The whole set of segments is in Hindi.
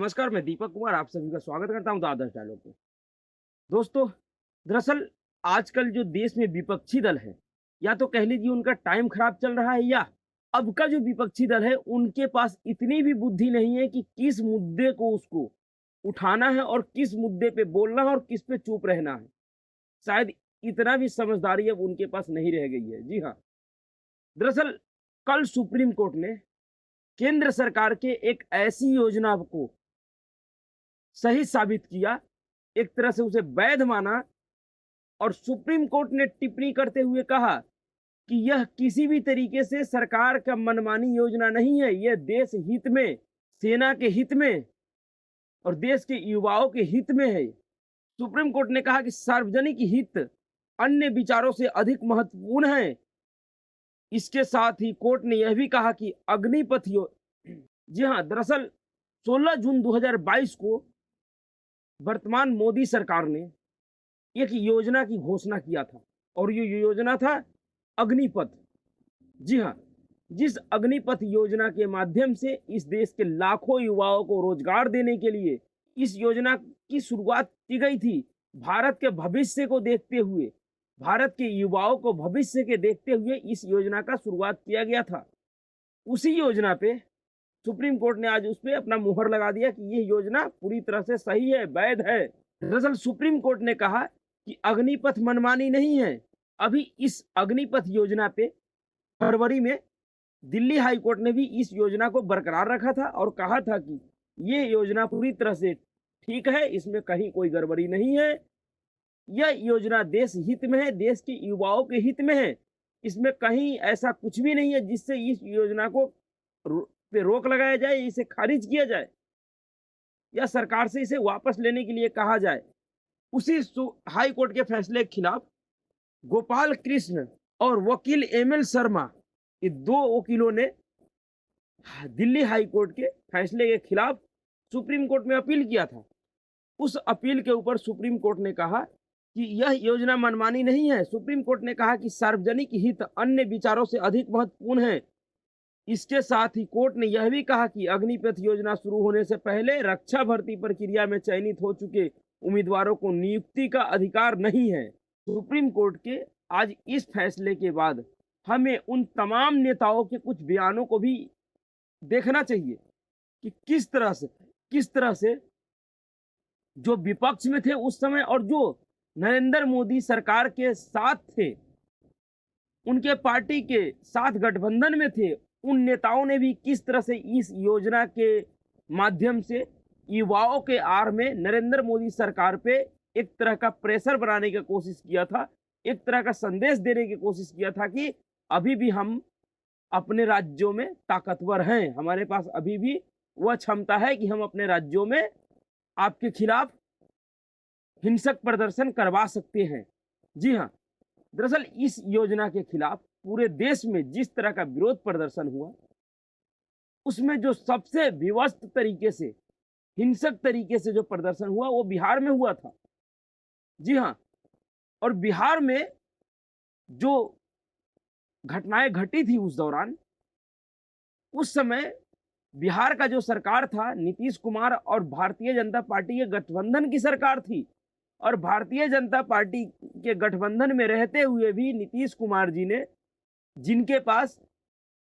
नमस्कार, मैं दीपक कुमार आप सभी का स्वागत करता हूं द आदर्श डायलॉग में। दोस्तों, दरअसल आजकल जो देश में विपक्षी दल है, या तो कह लीजिए उनका टाइम खराब चल रहा है या अब का जो विपक्षी दल है, उनके पास इतनी भी बुद्धि नहीं है कि किस मुद्दे को उसको उठाना है और किस मुद्दे पे बोलना है और किस पे चुप रहना है। शायद इतना भी समझदारी अब उनके पास नहीं रह गई है। जी हाँ, दरअसल कल सुप्रीम कोर्ट ने केंद्र सरकार के एक ऐसी योजना को सही साबित किया, एक तरह से उसे वैध माना और सुप्रीम कोर्ट ने टिप्पणी करते हुए कहा कि यह किसी भी तरीके से सरकार का मनमानी योजना नहीं है, यह देश हित में, सेना के हित में और देश के युवाओं के हित में है। सुप्रीम कोर्ट ने कहा कि सार्वजनिक हित अन्य विचारों से अधिक महत्वपूर्ण है। इसके साथ ही कोर्ट ने यह भी कहा कि अग्निपथ यो जी हाँ, दरअसल 16 जून 2022 को वर्तमान मोदी सरकार ने एक योजना की घोषणा किया था और ये योजना था अग्निपथ। जी हाँ, जिस अग्निपथ योजना के माध्यम से इस देश के लाखों युवाओं को रोजगार देने के लिए इस योजना की शुरुआत की गई थी। भारत के भविष्य को देखते हुए, भारत के युवाओं को भविष्य के देखते हुए इस योजना का शुरुआत किया गया था। उसी योजना पे सुप्रीम कोर्ट ने आज उस पे अपना मुहर लगा दिया कि ये योजना पूरी तरह से सही है, वैध है। दरअसल सुप्रीम कोर्ट ने कहा कि अग्निपथ मनमानी नहीं है। अभी इस अग्निपथ योजना पे फरवरी में दिल्ली हाई कोर्ट ने भी इस योजना को बरकरार रखा था और कहा था कि ये योजना पूरी तरह से ठीक है, इसमें कहीं कोई गड़बड़ी नहीं है। यह योजना देश हित में है, देश के युवाओं के हित में है। इसमें कहीं ऐसा कुछ भी नहीं है जिससे इस योजना को पे रोक लगाया जाए, इसे खारिज किया जाए या सरकार से इसे वापस लेने के लिए कहा जाए। उसी हाई कोर्ट के फैसले के खिलाफ गोपाल कृष्ण और वकील एमएल शर्मा, ये दो वकीलों ने दिल्ली हाई कोर्ट के फैसले के खिलाफ सुप्रीम कोर्ट में अपील किया था। उस अपील के ऊपर सुप्रीम कोर्ट ने कहा कि यह योजना मनमानी नहीं है। सुप्रीम कोर्ट ने कहा कि सार्वजनिक हित अन्य विचारों से अधिक महत्वपूर्ण है। इसके साथ ही कोर्ट ने यह भी कहा कि अग्निपथ योजना शुरू होने से पहले रक्षा भर्ती प्रक्रिया में चयनित हो चुके उम्मीदवारों को नियुक्ति का अधिकार नहीं है। सुप्रीम कोर्ट के आज इस फैसले के बाद हमें उन तमाम नेताओं के कुछ बयानों को भी देखना चाहिए कि किस तरह से जो विपक्ष में थे उस समय और जो नरेंद्र मोदी सरकार के साथ थे, उनके पार्टी के साथ गठबंधन में थे, उन नेताओं ने भी किस तरह से इस योजना के माध्यम से युवाओं के आड़ में नरेंद्र मोदी सरकार पे एक तरह का प्रेशर बनाने की कोशिश किया था, एक तरह का संदेश देने की कोशिश किया था कि अभी भी हम अपने राज्यों में ताकतवर हैं, हमारे पास अभी भी वह क्षमता है कि हम अपने राज्यों में आपके खिलाफ हिंसक प्रदर्शन करवा सकते हैं। जी हाँ, दरअसल इस योजना के खिलाफ पूरे देश में जिस तरह का विरोध प्रदर्शन हुआ, उसमें जो सबसे विवस्त तरीके से, हिंसक तरीके से जो प्रदर्शन हुआ, वो बिहार में हुआ था। जी हाँ, और बिहार में जो घटनाएं घटी थी उस दौरान, उस समय बिहार का जो सरकार था, नीतीश कुमार और भारतीय जनता पार्टी के गठबंधन की सरकार थी और भारतीय जनता पार्टी के गठबंधन में रहते हुए भी नीतीश कुमार जी ने, जिनके पास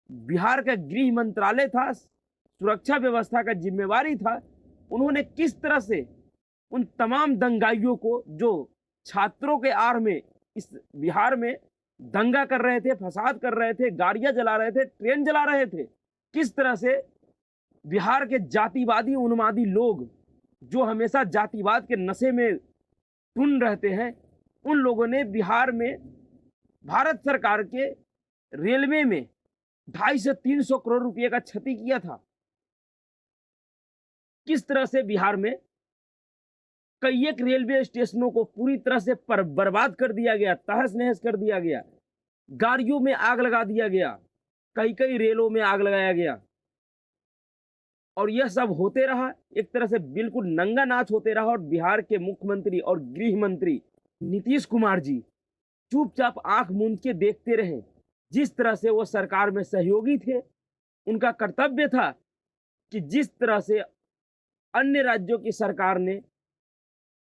बिहार का गृह मंत्रालय था, सुरक्षा व्यवस्था का जिम्मेवारी था, उन्होंने किस तरह से उन तमाम दंगाइयों को, जो छात्रों के आड़ में इस बिहार में दंगा कर रहे थे, फसाद कर रहे थे, गाड़ियां जला रहे थे, ट्रेन जला रहे थे, किस तरह से बिहार के जातिवादी उन्मादी लोग, जो हमेशा जातिवाद के नशे में टुन रहते हैं, उन लोगों ने बिहार में भारत सरकार के रेलवे में 250 से 300 करोड़ रुपए का क्षति किया था। किस तरह से बिहार में कई एक रेलवे स्टेशनों को पूरी तरह से बर्बाद कर दिया गया, तहस-नहस कर दिया गया, गाड़ियों में आग लगा दिया गया, कई-कई रेलों में आग लगाया गया और यह सब होते रहा, एक तरह से बिल्कुल नंगा नाच होते रहा और बिहार के मुख्यमंत्री और गृह मंत्री नीतीश कुमार जी चुपचाप आंख मूंद के देखते रहे। जिस तरह से वो सरकार में सहयोगी थे, उनका कर्तव्य था कि जिस तरह से अन्य राज्यों की सरकार ने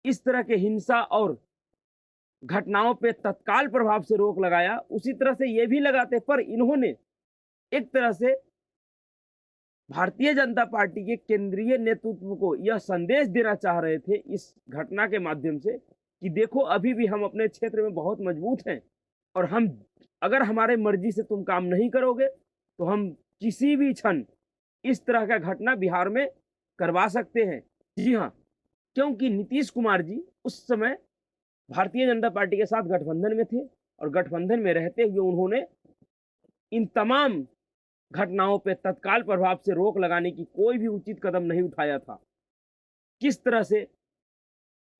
इस तरह के हिंसा और घटनाओं पे तत्काल प्रभाव से रोक लगाया, उसी तरह से ये भी लगाते, पर इन्होंने एक तरह से भारतीय जनता पार्टी के केंद्रीय नेतृत्व को यह संदेश देना चाह रहे थे इस घटना के माध्यम से कि देखो अभी भी हम अपने क्षेत्र में बहुत मजबूत हैं और हम अगर हमारे मर्जी से तुम काम नहीं करोगे तो हम किसी भी क्षण इस तरह का घटना बिहार में करवा सकते हैं। जी हाँ, क्योंकि नीतीश कुमार जी उस समय भारतीय जनता पार्टी के साथ गठबंधन में थे और गठबंधन में रहते हुए उन्होंने इन तमाम घटनाओं पे तत्काल प्रभाव से रोक लगाने की कोई भी उचित कदम नहीं उठाया था। किस तरह से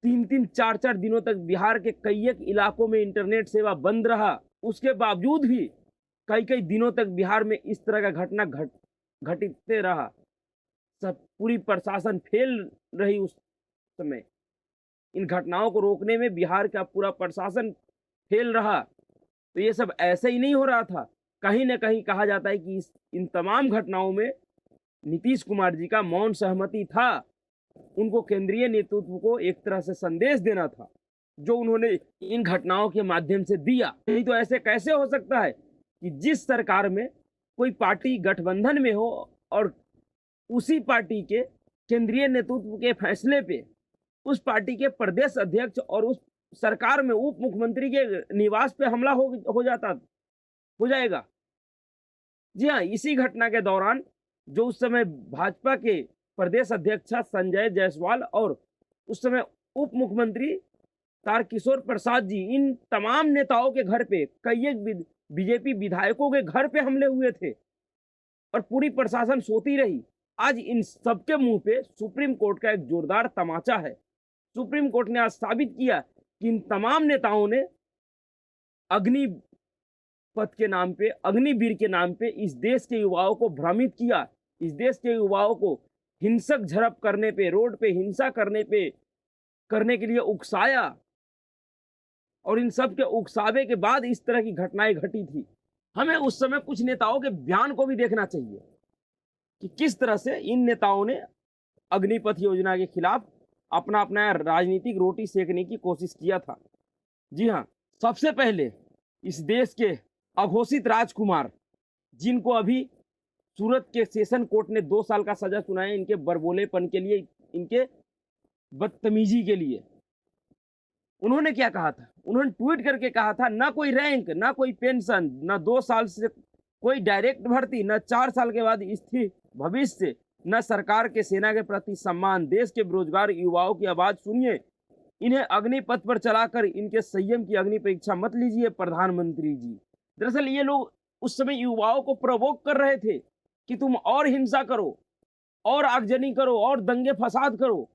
3-3, 4-4 दिनों तक बिहार के कई एक इलाकों में इंटरनेट सेवा बंद रहा, उसके बावजूद भी कई-कई दिनों तक बिहार में इस तरह का घटना घटित रहा। सब पूरी प्रशासन फेल रही उस समय। इन घटनाओं को रोकने में बिहार का पूरा प्रशासन फेल रहा। तो ये सब ऐसे ही नहीं हो रहा था। कहीं न कहीं कहा जाता है कि इन तमाम घटनाओं में नीतीश कुमार जी का मौन सहमति था। उनको केंद्रीय नेतृत्व को एक तरह से संदेश देना था, जो उन्होंने इन घटनाओं के माध्यम से दिया। नहीं तो ऐसे कैसे हो सकता है कि जिस सरकार में कोई पार्टी गठबंधन में हो और उसी पार्टी के केंद्रीय नेतृत्व के फैसले पे उस पार्टी के प्रदेश अध्यक्ष और उस सरकार में उप मुख्यमंत्री के निवास पे हमला हो जाएगा। जी हाँ, इसी घटना के दौरान जो उस समय भाजपा के प्रदेश अध्यक्ष संजय जायसवाल और उस समय उप मुख्यमंत्री तारकिशोर प्रसाद जी, इन तमाम नेताओं के घर पे कई एक बीजेपी विधायकों के घर पे हमले हुए थे और पूरी प्रशासन सोती रही। आज इन सबके मुंह पे सुप्रीम कोर्ट का एक जोरदार तमाचा है। सुप्रीम कोर्ट ने आज साबित किया कि इन तमाम नेताओं ने अग्निपथ के नाम पे, अग्निवीर के नाम पे इस देश के युवाओं को भ्रमित किया, इस देश के युवाओं को हिंसक झड़प करने पे, रोड पे हिंसा करने के लिए उकसाया और इन सब के उकसावे के बाद इस तरह की घटनाएं घटी थी। हमें उस समय कुछ नेताओं के बयान को भी देखना चाहिए कि किस तरह से इन नेताओं ने अग्निपथ योजना के खिलाफ अपना राजनीतिक रोटी सेकने की कोशिश किया था। जी हाँ, सबसे पहले इस देश के अघोषित राजकुमार, जिनको अभी सूरत के सेशन कोर्ट ने 2 साल का सजा सुनाया इनके बरबोलेपन के लिए, इनके बदतमीजी के लिए, उन्होंने क्या कहा था? उन्होंने ट्वीट करके कहा था, ना कोई रैंक, ना कोई पेंशन, ना 2 साल से कोई डायरेक्ट भर्ती, ना 4 साल के बाद स्थिर भविष्य, न सरकार के सेना के प्रति सम्मान। देश के बेरोजगार युवाओं की आवाज सुनिए, इन्हें अग्निपथ पर चलाकर इनके संयम की अग्नि परीक्षा मत लीजिए प्रधानमंत्री जी। दरअसल ये लोग उस समय युवाओं को प्रवोक कर रहे थे कि तुम और हिंसा करो, और आगजनी करो, और दंगे फसाद करो।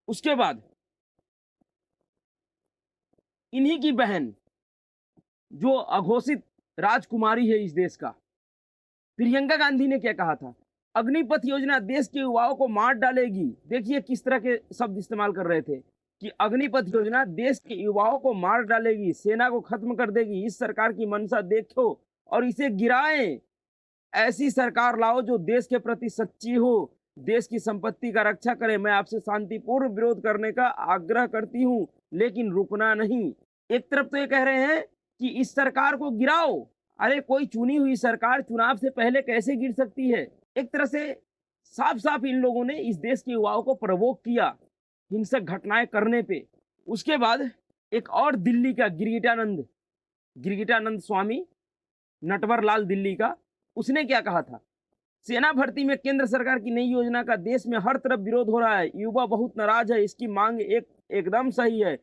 उसके बाद इन्हीं की बहन, जो अघोषित राजकुमारी है इस देश का, प्रियंका गांधी ने क्या कहा था? अग्निपथ योजना देश के युवाओं को मार डालेगी। देखिए किस तरह के शब्द इस्तेमाल कर रहे थे कि अग्निपथ योजना देश के युवाओं को मार डालेगी, सेना को खत्म कर देगी। इस सरकार की मंशा देखो और इसे गिराएं। ऐसी सरकार लाओ जो देश के प्रति सच्ची हो, देश की संपत्ति का रक्षा करे। मैं आपसे शांतिपूर्ण विरोध करने का आग्रह करती हूँ, लेकिन रुकना नहीं। एक तरफ तो ये कह रहे हैं कि इस सरकार को गिराओ। अरे कोई चुनी हुई सरकार चुनाव से पहले कैसे गिर सकती है? एक तरह से साफ साफ इन लोगों ने इस देश के युवाओं को प्रवोक किया हिंसक घटनाएं करने पे। उसके बाद एक और दिल्ली का गिरगिटानंद स्वामी, नटवर लाल दिल्ली का, उसने क्या कहा था? सेना भर्ती में केंद्र सरकार की नई योजना का देश में हर तरफ विरोध हो रहा है, युवा बहुत नाराज है, इसकी मांग एकदम सही है।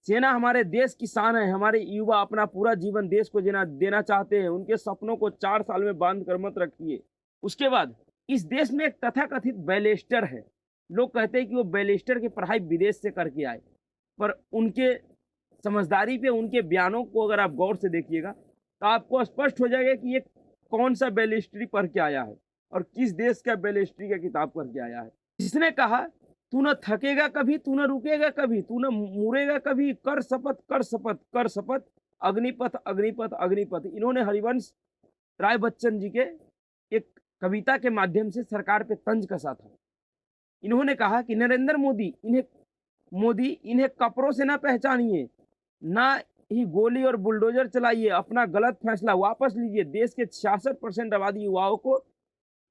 सेना हमारे देश की शान है, हमारे युवा अपना पूरा जीवन देश को देना चाहते हैं, उनके सपनों को 4 साल में बांध कर मत रखिए। उसके बाद इस देश में एक तथाकथित बैरिस्टर है, लोग कहते हैं कि वो बैरिस्टर की पढ़ाई विदेश से करके आए, पर उनके समझदारी पे, उनके बयानों को अगर आप गौर से देखिएगा तो आपको स्पष्ट हो जाएगा कि ये कौन सा बैरिस्ट्री पढ़ के आया है और किस देश का बैरिस्ट्री का किताब पढ़ के आया है। जिसने कहा, तू न थकेगा कभी, तू न रुकेगा कभी, तू न मुड़ेगा कभी, कर शपथ कर शपथ कर शपथ, अग्निपथ अग्निपथ अग्निपथ। इन्होंने हरिवंश राय बच्चन जी के एक कविता के माध्यम से सरकार पे तंज कसा था। इन्होंने कहा कि नरेंद्र मोदी इन्हें कपड़ों से ना पहचानिए, ना ही गोली और बुलडोजर चलाइए, अपना गलत फैसला वापस लीजिए, देश के 66% आबादी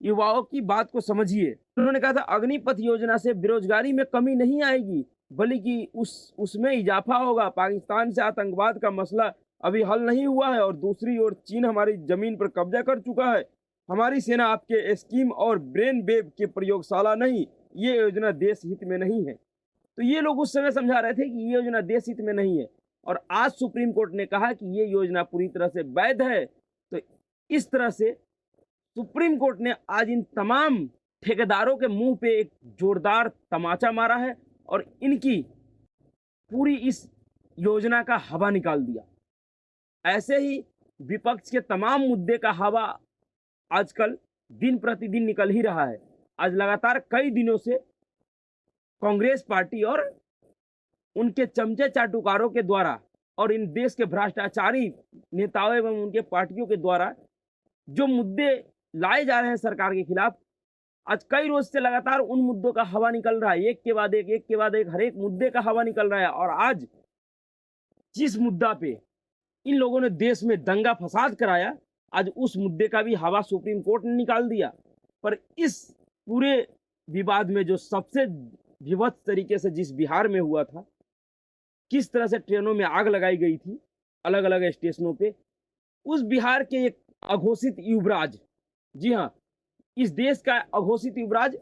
युवाओं की बात को समझिए। उन्होंने कहा था अग्निपथ योजना से बेरोजगारी में कमी नहीं आएगी, बल्कि उसमें इजाफा होगा। पाकिस्तान से आतंकवाद का मसला अभी हल नहीं हुआ है और दूसरी ओर चीन हमारी जमीन पर कब्जा कर चुका है। हमारी सेना आपके स्कीम और ब्रेन वेव के प्रयोगशाला नहीं, ये योजना देश हित में नहीं है। तो ये लोग उस समय समझा रहे थे कि ये योजना देश हित में नहीं है और आज सुप्रीम कोर्ट ने कहा कि ये योजना पूरी तरह से वैध है। तो इस तरह से सुप्रीम कोर्ट ने आज इन तमाम ठेकेदारों के मुंह पे एक जोरदार तमाचा मारा है और इनकी पूरी इस योजना का हवा निकाल दिया। ऐसे ही विपक्ष के तमाम मुद्दे का हवा आजकल दिन प्रतिदिन निकल ही रहा है। आज लगातार कई दिनों से कांग्रेस पार्टी और उनके चमचे चाटुकारों के द्वारा और इन देश के भ्रष्टाचारी नेताओं एवं उनके पार्टियों के द्वारा जो मुद्दे लाए जा रहे हैं सरकार के खिलाफ, आज कई रोज से लगातार उन मुद्दों का हवा निकल रहा है। एक के बाद एक हर एक मुद्दे का हवा निकल रहा है और आज जिस मुद्दा पे इन लोगों ने देश में दंगा फसाद कराया, आज उस मुद्दे का भी हवा सुप्रीम कोर्ट ने निकाल दिया। पर इस पूरे विवाद में जो सबसे विभत्स तरीके से जिस बिहार में हुआ था, किस तरह से ट्रेनों में आग लगाई गई थी अलग अलग स्टेशनों पे, उस बिहार के एक अघोषित युवराज, जी हाँ, इस देश का अघोषित युवराज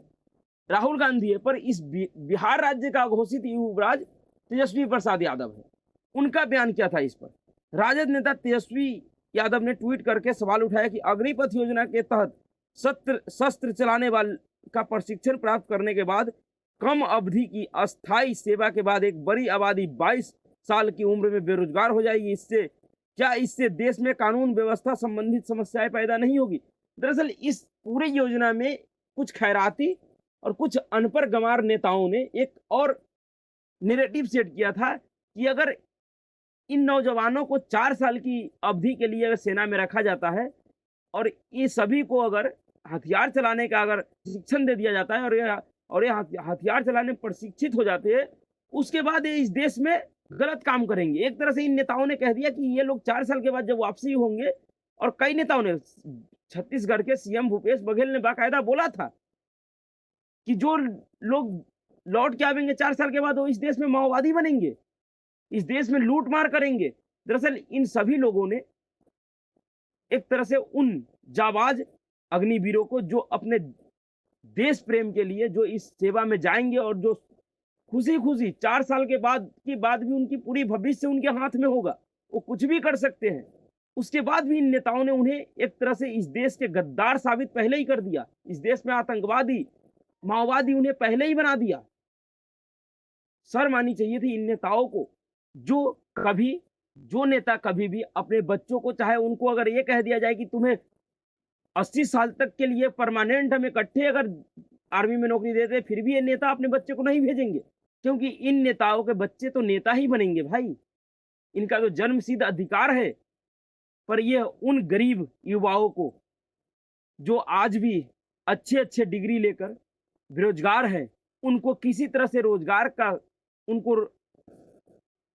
राहुल गांधी है, पर इस बिहार राज्य का अघोषित युवराज तेजस्वी प्रसाद यादव है। उनका बयान क्या था इस पर? राजद नेता तेजस्वी यादव ने ट्वीट करके सवाल उठाया कि अग्निपथ योजना के तहत शस्त्र चलाने वाले का प्रशिक्षण प्राप्त करने के बाद कम अवधि की अस्थायी सेवा के बाद एक बड़ी आबादी 22 साल की उम्र में बेरोजगार हो जाएगी। इससे देश में कानून व्यवस्था संबंधित समस्याएं पैदा नहीं होगी? दरअसल इस पूरी योजना में कुछ खैराती और कुछ अनपढ़ गंवार नेताओं ने एक और नैरेटिव सेट किया था कि अगर इन नौजवानों को 4 साल की अवधि के लिए अगर सेना में रखा जाता है और ये सभी को अगर हथियार चलाने का अगर प्रशिक्षण दे दिया जाता है और ये हथियार चलाने में प्रशिक्षित हो जाते हैं, उसके बाद ये इस देश में गलत काम करेंगे। एक तरह से इन नेताओं ने कह दिया कि ये लोग 4 साल के बाद जब वापसी होंगे, और कई नेताओं ने, छत्तीसगढ़ के सीएम भूपेश बघेल ने बाकायदा बोला था कि जो लोग लौट के आवेंगे 4 साल के बाद वो इस देश में माओवादी बनेंगे, इस देश में लूट मार करेंगे। दरअसल इन सभी लोगों ने एक तरह से उन जाबाज अग्निवीरों को जो अपने देश प्रेम के लिए जो इस सेवा में जाएंगे और जो खुशी 4 साल के बाद भी उनकी पूरी भविष्य उनके हाथ में होगा, वो कुछ भी कर सकते हैं, उसके बाद भी इन नेताओं ने उन्हें एक तरह से इस देश के गद्दार साबित पहले ही कर दिया। इस देश में आतंकवादी, माओवादी उन्हें पहले ही बना दिया। शर्म आनी चाहिए थी इन नेताओं को, जो नेता कभी भी अपने बच्चों को, चाहे उनको अगर ये कह दिया जाए कि तुम्हें 80 साल तक के लिए परमानेंट हम इकट्ठे अगर आर्मी में नौकरी देते, फिर भी ये नेता अपने बच्चे को नहीं भेजेंगे, क्योंकि इन नेताओं के बच्चे तो नेता ही बनेंगे भाई। इनका तो जन्मसिद्ध अधिकार है। पर यह उन गरीब युवाओं को जो आज भी अच्छे डिग्री लेकर बेरोजगार हैं, उनको किसी तरह से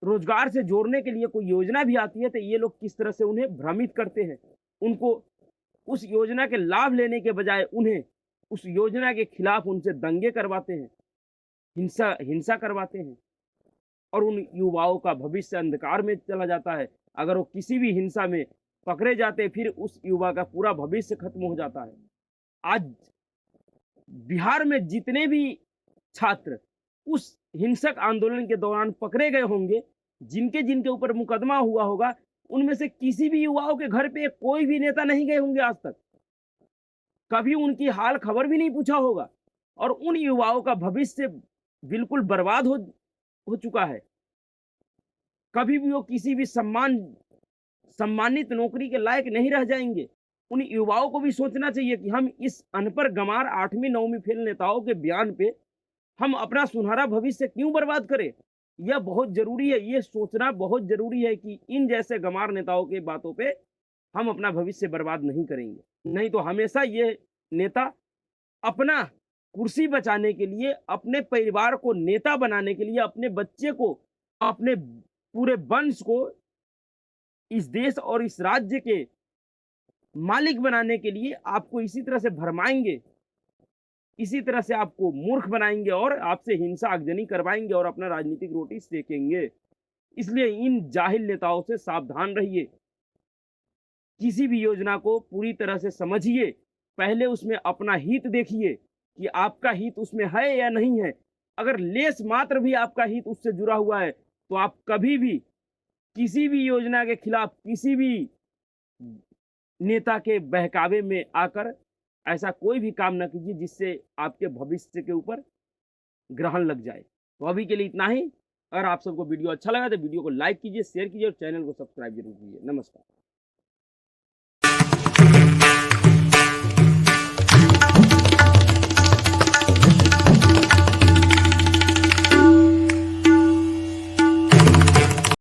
रोजगार से जोड़ने के लिए कोई योजना भी आती है तो ये लोग किस तरह से उन्हें भ्रमित करते हैं। उनको उस योजना के लाभ लेने के बजाय उन्हें उस योजना के खिलाफ उनसे दंगे करवाते हैं, हिंसा करवाते हैं और उन युवाओं का भविष्य अंधकार में चला जाता है। अगर वो किसी भी हिंसा में पकड़े जाते, फिर उस युवा का पूरा भविष्य खत्म हो जाता है। आज बिहार में जितने भी छात्र उस हिंसक आंदोलन के दौरान पकड़े गए होंगे, जिनके ऊपर मुकदमा हुआ होगा, उनमें से किसी भी युवाओं के घर पे कोई भी नेता नहीं गए होंगे आज तक, कभी उनकी हाल खबर भी नहीं पूछा होगा और उन युवाओं का भविष्य बिल्कुल बर्बाद हो चुका है। कभी भी वो किसी भी सम्मानित नौकरी के लायक नहीं रह जाएंगे। उन युवाओं को भी सोचना चाहिए कि हम इस अनपढ़ गंवार 8वीं 9वीं फेल नेताओं के बयान पे हम अपना सुनहरा भविष्य क्यों बर्बाद करें। यह बहुत जरूरी है, ये सोचना बहुत जरूरी है कि इन जैसे गंवार नेताओं के बातों पे हम अपना भविष्य बर्बाद नहीं करेंगे। नहीं तो हमेशा ये नेता अपना कुर्सी बचाने के लिए, अपने परिवार को नेता बनाने के लिए, अपने बच्चे को, अपने पूरे वंश को इस देश और इस राज्य के मालिक बनाने के लिए आपको इसी तरह से भरमाएँगे, इसी तरह से आपको मूर्ख बनाएँगे और आपसे हिंसा आगजनी करवाएँगे और अपना राजनीतिक रोटी सेकेंगे। इसलिए इन जाहिल नेताओं से सावधान रहिए। किसी भी योजना को पूरी तरह से समझिए, पहले उसमें अपना हित देखिए कि आपका हित उसमें है या नहीं है। अगर लेश मात्र भी आपका हित उससे जुड़ा हुआ है, तो आप कभी भी किसी भी योजना के खिलाफ, किसी भी नेता के बहकावे में आकर ऐसा कोई भी काम ना कीजिए जिससे आपके भविष्य के ऊपर ग्रहण लग जाए। तो अभी के लिए इतना ही। अगर आप सबको वीडियो अच्छा लगा तो वीडियो को लाइक कीजिए, शेयर कीजिए और चैनल को सब्सक्राइब ज़रूर कीजिए। नमस्कार।